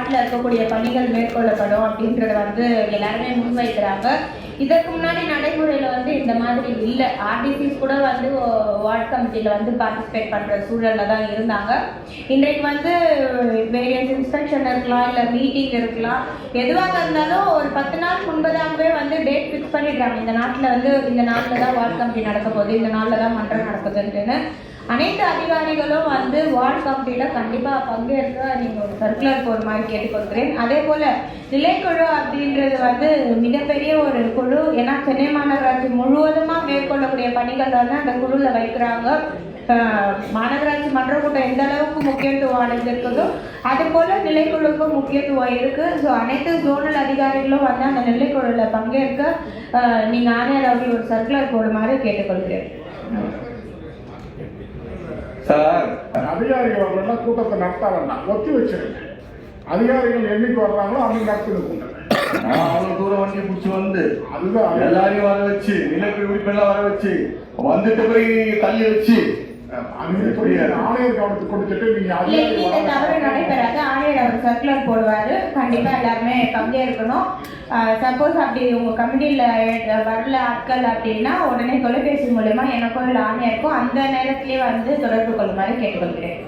வார்டில் இருக்கக்கூடிய பணிகள் மேற்கொள்ளப்படும் அப்படின்றத வந்து எல்லாருமே முன்வைக்கிறாங்க. இதற்கு முன்னாடி நடைமுறையில் வந்து இந்த மாதிரி இல்லை. ஆர்டிசிஸ் கூட வந்து வார்டு கமிட்டியில் வந்து பார்ட்டிசிபேட் பண்ணுற சூழலில் தான் இருந்தாங்க. இன்றைக்கு வந்து வேரியஸ் இன்ஸ்பெக்ஷன் இருக்கலாம், இல்லை மீட்டிங் இருக்கலாம், எதுவாக இருந்தாலும் ஒரு 10 நாள் முன்பதாகவே வந்து டேட் ஃபிக்ஸ் பண்ணிடுறாங்க. இந்த நாட்டில் வந்து இந்த நாளில் தான் வார்டு கமிட்டி நடக்க போகுது, இந்த நாளில் தான் மன்றம் நடக்குதுன்னு. அனைத்து அதிகாரிகளும் வந்து வார்டு கமிட்டியில் கண்டிப்பாக பங்கேற்க நீங்கள் ஒரு சர்க்குலர் போகிற மாதிரி கேட்டுக்கொள்கிறேன். அதே போல் நிலைக்குழு அப்படின்றது வந்து மிகப்பெரிய ஒரு குழு. ஏன்னா சென்னை மாநகராட்சி முழுவதுமாக மேற்கொள்ளக்கூடிய பணிகள் வந்து அந்த குழுவில் வைக்கிறாங்க. மாநகராட்சி மன்ற கூட்டம் எந்த அளவுக்கு முக்கியத்துவம் அடைஞ்சிருக்குதோ அது போல் நிலைக்குழுக்கும் முக்கியத்துவம் இருக்குது. ஸோ அனைத்து ஜோனல் அதிகாரிகளும் வந்து அந்த நிலைக்குழுவில் பங்கேற்க நீங்கள் ஆணையர் அவர்கள் ஒரு சர்க்குலர் போடுமாறு கேட்டுக்கொள்கிறேன். சார், அதிகாரிகள் அவர்கள்லாம் கூட்டத்தை நடத்த வேண்டாம், ஒத்தி வச்சிருங்க. அதிகாரிகள் என்னைக்கு வர்றாங்களோ அவங்க நடத்திருக்குங்க. அவ்வளவு தூரம் வண்டி பிடிச்சி வந்து அதுதான் எல்லாரையும் வர வச்சு நிலப்பி உறுப்பினெல்லாம் வர வச்சு வந்துட்டு போய் தள்ளி வச்சு ஆணையர் கவனத்துக்கு கொடுத்துட்டு நீங்க தவறு நடைபெறாது. ஆணையர் அவர் சர்க்குலர் போடுவாரு, கண்டிப்பா எல்லாருமே பங்கேற்கணும். சப்போஸ் அப்படி உங்க கமிட்டியில வரல ஆட்கள் அப்படின்னா உடனே தொலைபேசி மூலமா எனக்கோ இல்லை ஆணையருக்கும் அந்த நேரத்திலேயே வந்து தொடர்பு கொள்ளுமாறு கேட்டுக்கொள்கிறேன்.